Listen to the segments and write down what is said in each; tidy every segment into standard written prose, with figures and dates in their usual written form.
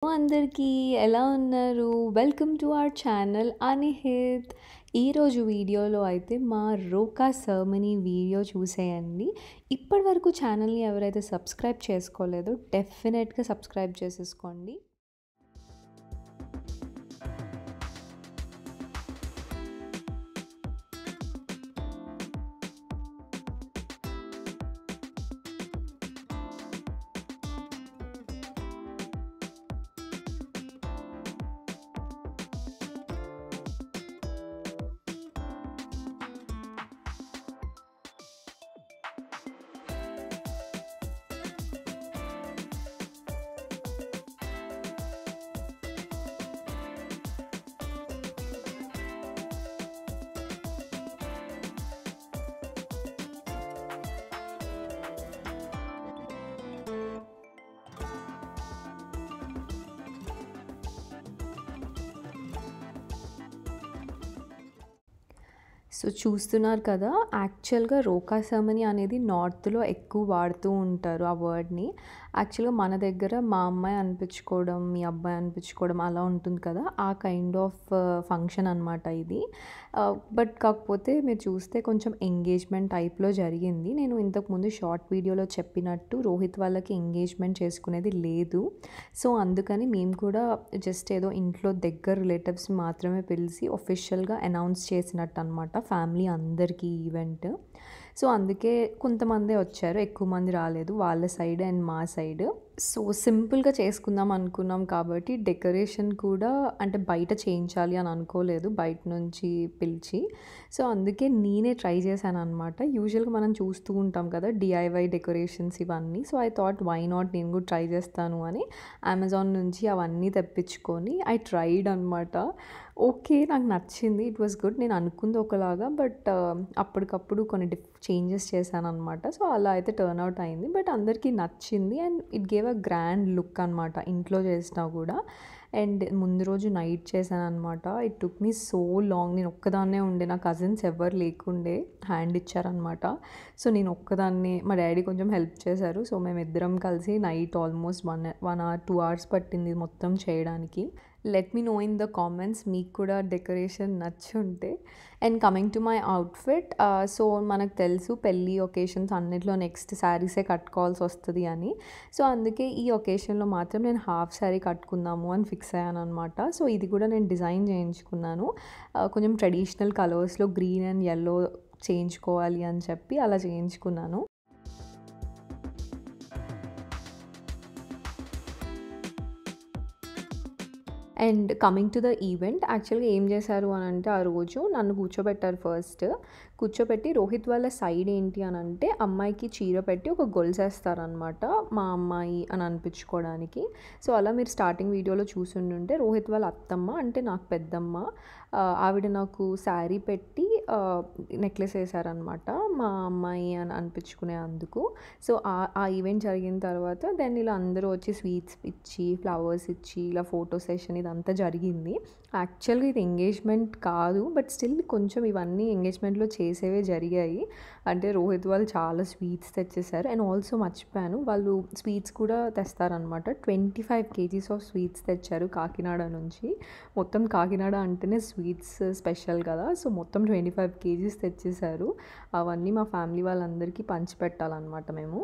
అందరికీ ఎలా ఉన్నారు? Welcome to our channel Anihit. ఈరోజు వీడియోలో అయితే మా రోకా సెర్మనీ వీడియో చూసేయండి. ఇప్పటి వరకు ఛానల్ని ఎవరైతే సబ్స్క్రైబ్ చేసుకోలేదో డెఫినెట్గా సబ్స్క్రైబ్ చేసేసుకోండి. సో చూస్తున్నారు కదా, యాక్చువల్గా రోకా సెర్మనీ అనేది నార్త్లో ఎక్కువ వాడుతూ ఉంటారు ఆ వర్డ్ని. యాక్చువల్గా మన దగ్గర మా అమ్మాయి అనిపించుకోవడం, మీ అబ్బాయి అనిపించుకోవడం అలా ఉంటుంది కదా, ఆ కైండ్ ఆఫ్ ఫంక్షన్ అనమాట ఇది. బట్ కాకపోతే మీరు చూస్తే కొంచెం ఎంగేజ్మెంట్ టైప్లో జరిగింది. నేను ఇంతకుముందు షార్ట్ వీడియోలో చెప్పినట్టు రోహిత్ వాళ్ళకి ఎంగేజ్మెంట్ చేసుకునేది లేదు. సో అందుకని మేము కూడా జస్ట్ ఏదో ఇంట్లో దగ్గర రిలేటివ్స్ మాత్రమే పిలిచి ఒఫిషియల్గా అనౌన్స్ చేసినట్టు అనమాట ఫ్యామిలీ అందరికీ ఈవెంట్. సో అందుకే కొంతమందే వచ్చారు, ఎక్కువ మంది రాలేదు, వాళ్ళ సైడ్ అండ్ మా సైడ్. సో సింపుల్గా చేసుకుందాం అనుకున్నాం కాబట్టి డెకరేషన్ కూడా అంటే బయట చేయించాలి అని అనుకోలేదు, బయట నుంచి పిలిచి. సో అందుకే నేనే ట్రై చేశాను అనమాట. యూజువల్గా మనం చూస్తూ ఉంటాం కదా డిఐవై డెకరేషన్స్ ఇవన్నీ. So I thought why not, నేను కూడా ట్రై చేస్తాను అని అమెజాన్ నుంచి అవన్నీ తెప్పించుకొని ఐ ట్రైడ్ అనమాట. ఓకే, నాకు నచ్చింది, ఇట్ వాస్ గుడ్. నేను అనుకుంది ఒకలాగా, బట్ అప్పటికప్పుడు కొన్ని చేంజెస్ చేశాను అనమాట. సో అలా అయితే టర్న్ అవుట్ అయింది, బట్ అందరికీ నచ్చింది and it gave a grand look అనమాట ఇంట్లో చేసినా కూడా. అండ్ ముందు రోజు నైట్ చేశాను అనమాట. It took me so long. నేను ఒక్కదాన్నే ఉండే, నా కజిన్స్ ఎవరు లేకుండే, హ్యాండ్ ఇచ్చారనమాట. సో నేను ఒక్కదాన్నే, మా డాడీ కొంచెం హెల్ప్ చేశారు. సో మేమిద్దరం కలిసి నైట్ ఆల్మోస్ట్ 1 hour 2 hours పట్టింది మొత్తం చేయడానికి. Let me know in the comments మీకు కూడా డెకరేషన్ నచ్చుంటే. And coming to my outfit, so మనకు తెలుసు పెళ్ళి ఒకేషన్స్ అన్నిట్లో నెక్స్ట్ శారీసే కట్టుకోవాల్సి వస్తుంది అని. సో అందుకే ఈ ఒకేషన్లో మాత్రం నేను హాఫ్ శారీ కట్టుకుందాము అని ఫిక్స్ అయ్యాను అనమాట. సో ఇది కూడా నేను డిజైన్ చేయించుకున్నాను, కొంచెం ట్రెడిషనల్ కలర్స్లో గ్రీన్ అండ్ యెల్లో చేయించుకోవాలి అని చెప్పి అలా చేయించుకున్నాను. And coming to the event, యాక్చువల్గా ఏం చేశారు అని అంటే ఆ రోజు నన్ను కూర్చోబెట్టారు. ఫస్ట్ కూర్చోబెట్టి రోహిత్ వాళ్ళ సైడ్ ఏంటి అని అంటే అమ్మాయికి చీర పెట్టి ఒక గొలుసేస్తారనమాట, మా అమ్మాయి అని అనిపించుకోవడానికి. సో అలా మీరు స్టార్టింగ్ వీడియోలో చూసుంటుంటే రోహిత్ వాళ్ళ అత్తమ్మ అంటే నాకు పెద్దమ్మ, ఆవిడ నాకు శారీ పెట్టి నెక్లెస్ వేసారనమాట మా అమ్మాయి అని అనిపించుకునే అందుకు. సో ఆ ఈవెంట్ జరిగిన తర్వాత దెన్ ఇలా అందరూ వచ్చి స్వీట్స్ ఇచ్చి ఫ్లవర్స్ ఇచ్చి ఇలా ఫోటో సెషన్ ఇదంతా జరిగింది. యాక్చువల్గా ఇది ఎంగేజ్మెంట్ కాదు, బట్ స్టిల్ కొంచెం ఇవన్నీ ఎంగేజ్మెంట్లో చేసేవే జరిగాయి. అంటే రోహిత్ వాళ్ళు చాలా స్వీట్స్ తెచ్చేసారు. అండ్ ఆల్సో మర్చిపోయాను, వాళ్ళు స్వీట్స్ కూడా తెస్తారనమాట. 25 kgs ఆఫ్ స్వీట్స్ తెచ్చారు కాకినాడ నుంచి. మొత్తం కాకినాడ అంటేనే స్వీట్స్ స్పెషల్ కదా, సో మొత్తం 25 kgs తెచ్చేసారు. అవన్నీ మా ఫ్యామిలీ వాళ్ళందరికీ పంచిపెట్టాలన్నమాట మేము.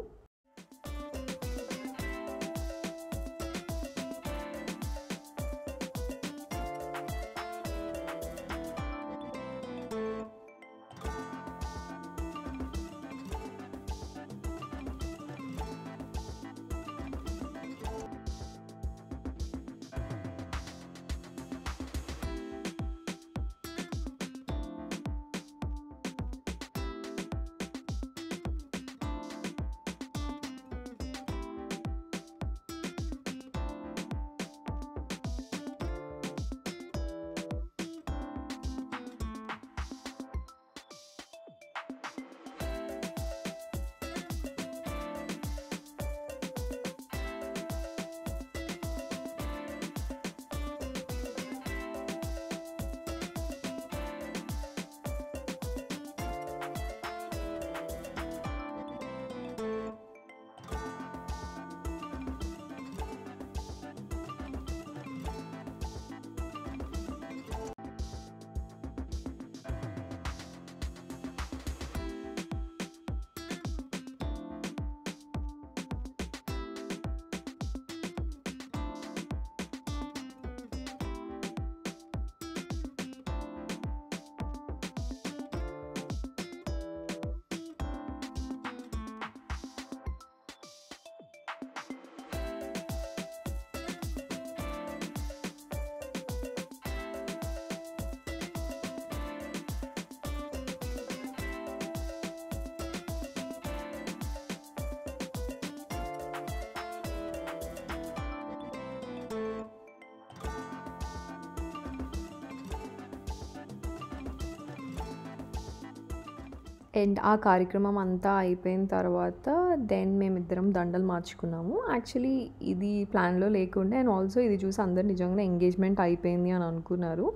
అండ్ ఆ కార్యక్రమం అంతా అయిపోయిన తర్వాత దెన్ మేమిద్దరం దండలు మార్చుకున్నాము. యాక్చువల్లీ ఇది ప్లాన్‌లో లేకుండే అండ్ ఆల్సో ఇది చూసి అందరూ నిజంగానే ఎంగేజ్‌మెంట్ అయిపోయింది అని అనుకున్నారు.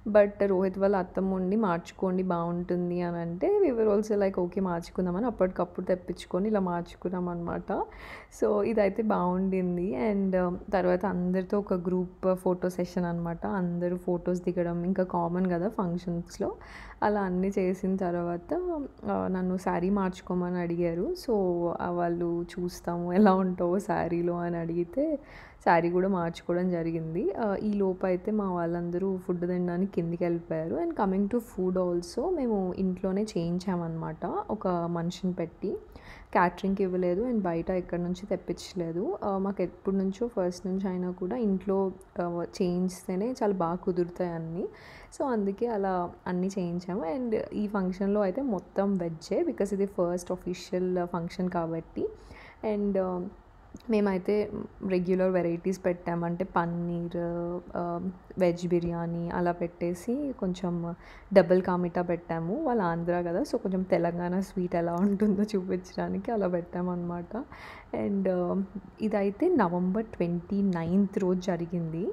బట్ రోహిత్ వాళ్ళ అత్తమ్మ ఉండి మార్చుకోండి బావుంటుంది అని అంటే వి వర్ ఆల్సో లైక్ ఓకే మార్చుకుందామని అప్పటికప్పుడు తెప్పించుకొని ఇలా మార్చుకున్నామనమాట. సో, ఇదైతే బావుండింది. అండ్ తర్వాత అందరితో ఒక గ్రూప్ ఫోటో సెషన్ అనమాట. అందరూ ఫోటోస్ దిగడం ఇంకా కామన్ కదా ఫంక్షన్స్‌లో. అలా అన్నీ చేసిన తర్వాత నన్ను శారీ మార్చుకోమని అడిగారు. సో, వాళ్ళు చూస్తాము ఎలా ఉంటావో శారీలో అని అడిగితే శారీ కూడా మార్చుకోవడం జరిగింది. ఈ లోపైతే మా వాళ్ళందరూ ఫుడ్ తినడానికి కిందికెళ్ళిపోయారు. And coming to food also మేము ఇంట్లోనే చేయించామనమాట. ఒక మనిషిని పెట్టి. క్యాటరింగ్‌కి ఇవ్వలేదు అండ్ బయట ఎక్కడి నుంచి తెప్పించలేదు. మాకు ఎప్పటి నుంచో ఫస్ట్ నుంచి అయినా కూడా ఇంట్లో చేయిస్తేనే చాలా బాగా కుదురుతాయి అన్నీ. సో, అందుకే అలా అన్నీ చేయించాము. అండ్ ఈ ఫంక్షన్‌లో అయితే మొత్తం వెజ్జే బికాస్ ఇది ఫస్ట్ ఆఫీషియల్ ఫంక్షన్ కాబట్టి. అండ్ మేమైతే రెగ్యులర్ వెరైటీస్ పెట్టాము. అంటే పన్నీర్, వెజ్ బిర్యానీ అలా పెట్టేసి కొంచెం డబుల్ కా మీఠా పెట్టాము. వాళ్ళు ఆంధ్ర కదా! సో, కొంచెం తెలంగాణ స్వీట్ ఎలా ఉంటుందో చూపించడానికి అలా పెట్టామనమాట. అండ్ ఇదైతే నవంబర్ 29th రోజు జరిగింది.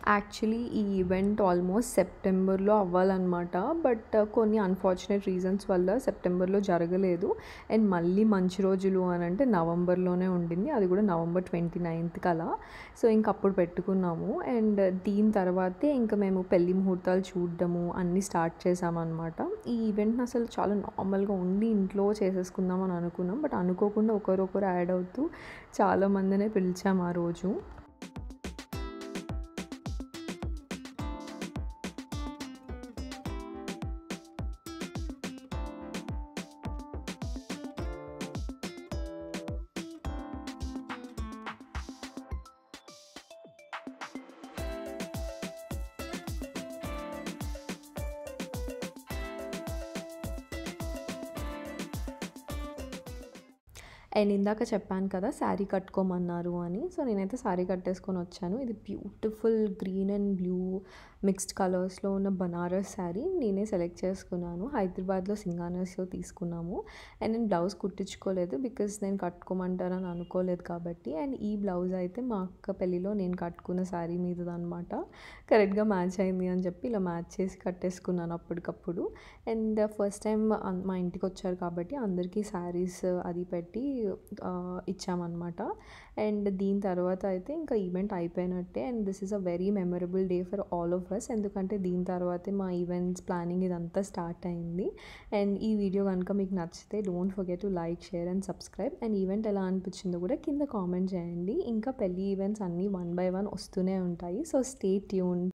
యాక్చువల్లీ ఈ ఈవెంట్ ఆల్మోస్ట్ సెప్టెంబర్‌లో అవ్వాలనమాట. బట్ కొన్ని అన్‌ఫార్చునేట్ రీజన్స్ వల్ల సెప్టెంబర్‌లో జరగలేదు. అండ్ మళ్ళీ మంచి రోజులు అనంటే నవంబర్‌లోనే ఉండింది. అది కూడా నవంబర్ 29th అలా. సో, ఇంక అప్పుడు పెట్టుకున్నాము. అండ్ దీని తర్వాతే ఇంక మేము పెళ్లి ముహూర్తాలు చూడడము అన్నీ స్టార్ట్ చేశామనమాట. ఈ ఈవెంట్‌ని అసలు చాలా నార్మల్‌గా ఉండి ఇంట్లో చేసేసుకుందాం అని అనుకున్నాం. బట్ అనుకోకుండా ఒకరొకరు యాడ్ అవుతూ చాలా మందినే పిలిచాము ఆ రోజు. అండ్ ఇందాక చెప్పాను కదా! శారీ కట్టుకోమన్నారు అని. సో, నేనైతే శారీ కట్టేసుకొనొచ్చాను. ఇది beautiful green and blue mixed కలర్స్‌లో ఉన్న బనారస్ శారీ నేనే సెలెక్ట్ చేసుకున్నాను. హైదరాబాద్‌లో సింగానర్స్‌లో తీసుకున్నాము. అండ్ నేను బ్లౌజ్ కుట్టించుకోలేదు. బికాజ్ నేను కట్టుకోమంటారని అనుకోలేదు కాబట్టి. అండ్ ఈ బ్లౌజ్ అయితే మా అక్క పెళ్ళిలో నేను కట్టుకున్న శారీ మీదదనమాట. కరెక్ట్‌గా మ్యాచ్ అయింది అని చెప్పి ఇలా మ్యాచ్ చేసి కట్టేసుకున్నాను అప్పటికప్పుడు. అండ్ ఫస్ట్ టైం మా ఇంటికొచ్చారు కాబట్టి అందరికీ శారీస్ అది పెట్టి ఇచ్చామనమాట. అండ్ దీని తర్వాత అయితే ఇంకా ఈవెంట్ అయిపోయినట్టే. And this is a very memorable day for all of us. ఎందుకంటే దీని తర్వాతే మా ఈవెంట్స్ ప్లానింగ్ ఇదంతా స్టార్ట్ అయింది. అండ్ ఈ వీడియో కనుక మీకు నచ్చితే don't forget to like, share and subscribe. And event ఎలా అనిపించిందో కూడా కింద కామెంట్ చేయండి. ఇంకా పెళ్లి ఈవెంట్స్ అన్నీ వన్ బై వన్ వస్తూనే ఉంటాయి. So, stay tuned.